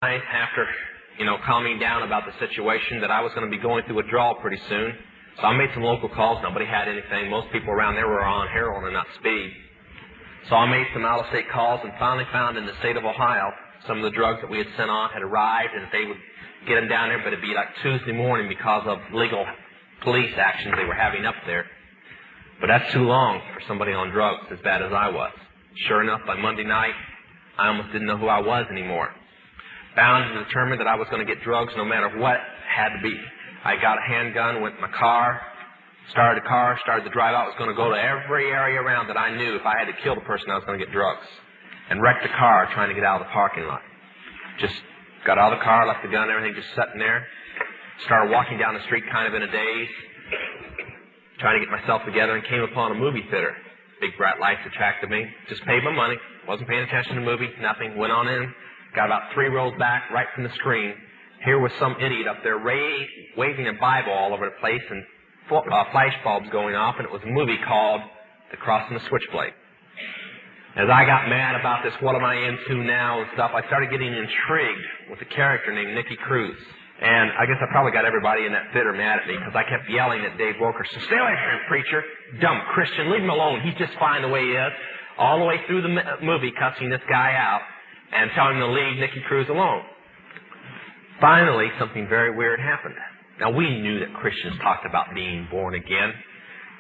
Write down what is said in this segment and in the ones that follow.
After, calming down about the situation, that I was going to be going through withdrawal pretty soon. So I made some local calls. Nobody had anything. Most people around there were on heroin and not speed. So I made some out-of-state calls and finally found in the state of Ohio some of the drugs that we had sent on had arrived, and that they would get them down there, but it'd be like Tuesday morning because of legal police actions they were having up there. But that's too long for somebody on drugs as bad as I was. Sure enough, by Monday night, I almost didn't know who I was anymore. Bound and determined that I was going to get drugs no matter what had to be. I got a handgun, went in my car, started the drive out. I was going to go to every area around that I knew if I had to kill the person, I was going to get drugs. And wrecked the car trying to get out of the parking lot. Just got out of the car, left the gun and everything just sitting there. Started walking down the street kind of in a daze, trying to get myself together, and came upon a movie theater. Big bright lights attracted me. Just paid my money. Wasn't paying attention to the movie. Nothing. Went on in. Got about 3 rows back, right from the screen. Here was some idiot up there waving a Bible all over the place and flash bulbs going off, and it was a movie called The Cross and the Switchblade. As I got mad about this, what am I into now and stuff, I started getting intrigued with a character named Nicky Cruz. And I guess I probably got everybody in that theater mad at me because I kept yelling at Dave Wilkerson, "Stay away from him, preacher. Dumb Christian. Leave him alone. He's just fine the way he is." All the way through the movie, cussing this guy out and telling him to leave Nicky Cruz alone. Finally, something very weird happened. Now, we knew that Christians talked about being born again,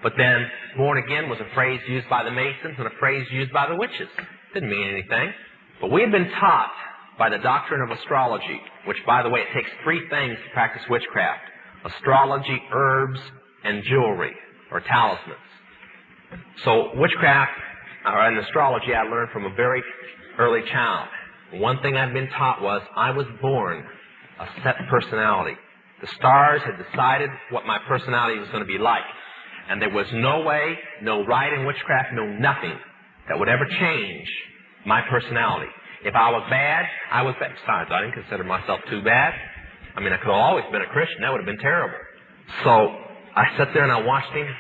but then born again was a phrase used by the Masons and a phrase used by the witches. Didn't mean anything. But we had been taught by the doctrine of astrology, which, by the way, it takes 3 things to practice witchcraft: astrology, herbs, and jewelry, or talismans. So witchcraft and astrology I learned from a very early child. One thing I'd been taught was I was born a set personality. The stars had decided what my personality was going to be like. And there was no way, no rite in witchcraft, no nothing that would ever change my personality. If I was bad, I was bad. Besides, I didn't consider myself too bad. I mean, I could have always been a Christian. That would have been terrible. So I sat there and I watched him,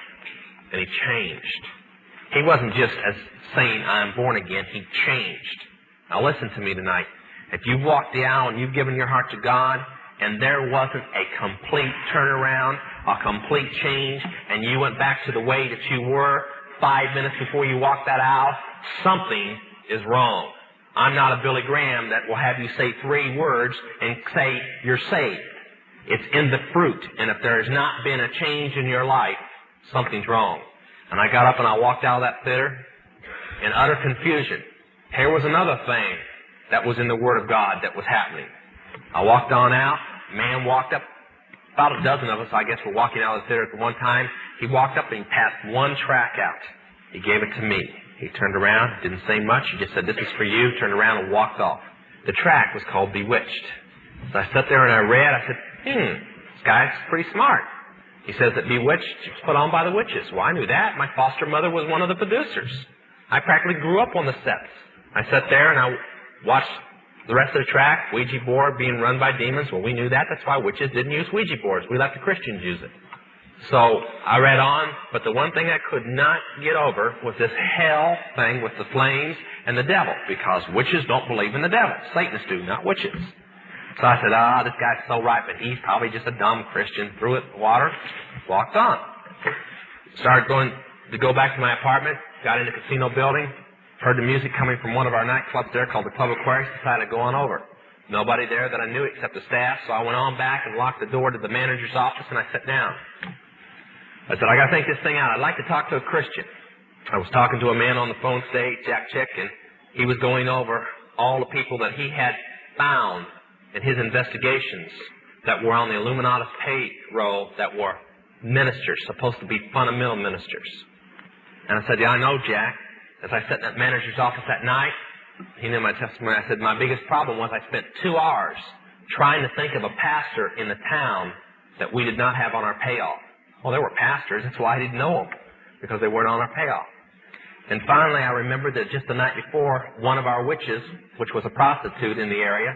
and he changed. He wasn't just as saying, "I'm born again." He changed. Now listen to me tonight. If you've walked the aisle and you've given your heart to God, and there wasn't a complete turnaround, a complete change, and you went back to the way that you were 5 minutes before you walked that aisle, something is wrong. I'm not a Billy Graham that will have you say 3 words and say you're saved. It's in the fruit, and if there has not been a change in your life, something's wrong. And I got up and I walked out of that theater in utter confusion. Here was another thing that was in the Word of God that was happening. I walked on out. A man walked up. About a dozen of us, I guess, were walking out of the theater at one time. He walked up and he passed 1 tract out. He gave it to me. He turned around, didn't say much. He just said, "This is for you," turned around and walked off. The tract was called Bewitched. So I sat there and I read. I said, this guy's pretty smart. He says that Bewitched was put on by the witches. Well, I knew that. My foster mother was one of the producers. I practically grew up on the sets. I sat there and I watched the rest of the track, Ouija board being run by demons. Well, we knew that. That's why witches didn't use Ouija boards. We let the Christians use it. So I read on, but the one thing I could not get over was this hell thing with the flames and the devil, because witches don't believe in the devil. Satanists do, not witches. So I said, this guy's so right, but he's probably just a dumb Christian. Threw it in the water, walked on. Started to go back to my apartment, got in the casino building, heard the music coming from one of our nightclubs there called the Club Aquarius, decided to go on over. Nobody there that I knew except the staff, so I went on back and locked the door to the manager's office, and I sat down. I said, I got to think this thing out. I'd like to talk to a Christian. I was talking to a man on the phone stage, Jack Chick, and he was going over all the people that he had found in his investigations that were on the Illuminatus payroll that were ministers, supposed to be fundamental ministers. And I said, yeah, I know, Jack. As I sat in that manager's office that night, he knew my testimony. I said, my biggest problem was I spent 2 hours trying to think of a pastor in the town that we did not have on our payoff. Well, there were pastors. That's why I didn't know them, because they weren't on our payoff. And finally, I remembered that just the night before, one of our witches, which was a prostitute in the area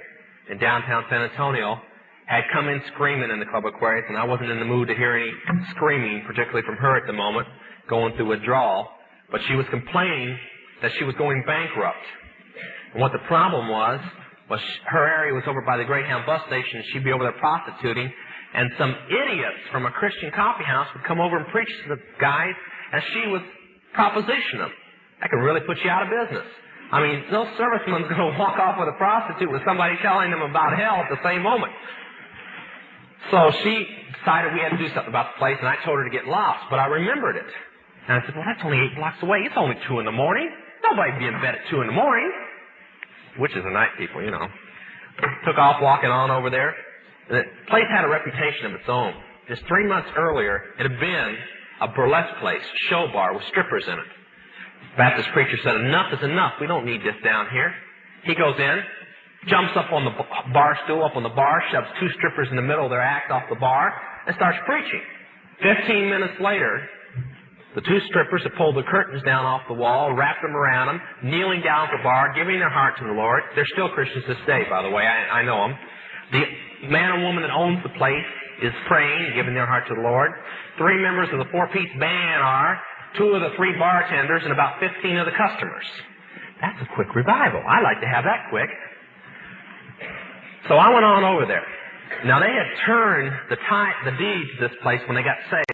in downtown San Antonio, had come in screaming in the Club Aquarius, and I wasn't in the mood to hear any screaming, particularly from her at the moment, going through withdrawal. But she was complaining that she was going bankrupt. And what the problem was Well, her area was over by the Greyhound bus station, and she'd be over there prostituting, and some idiots from a Christian coffee house would come over and preach to the guys, and she would proposition them. That could really put you out of business. I mean, no serviceman's going to walk off with a prostitute with somebody telling them about hell at the same moment. So she decided we had to do something about the place, and I told her to get lost, but I remembered it. And I said, well, that's only 8 blocks away. It's only 2 in the morning. Nobody'd be in bed at 2 in the morning. Witches are night people, you know. Took off walking on over there. The place had a reputation of its own. Just 3 months earlier, it had been a burlesque place, show bar with strippers in it. Baptist preacher said, enough is enough. We don't need this down here. He goes in, jumps up on the bar stool, up on the bar, shoves 2 strippers in the middle of their act off the bar, and starts preaching. 15 minutes later, the 2 strippers have pulled the curtains down off the wall, wrapped them around them, kneeling down at the bar, giving their heart to the Lord. They're still Christians this day, by the way. I know them. The man and woman that owns the place is praying, giving their heart to the Lord. 3 members of the 4-piece band are, 2 of the 3 bartenders, and about 15 of the customers. That's a quick revival. I like to have that quick. So I went on over there. Now, they had turned the deed to this place when they got saved.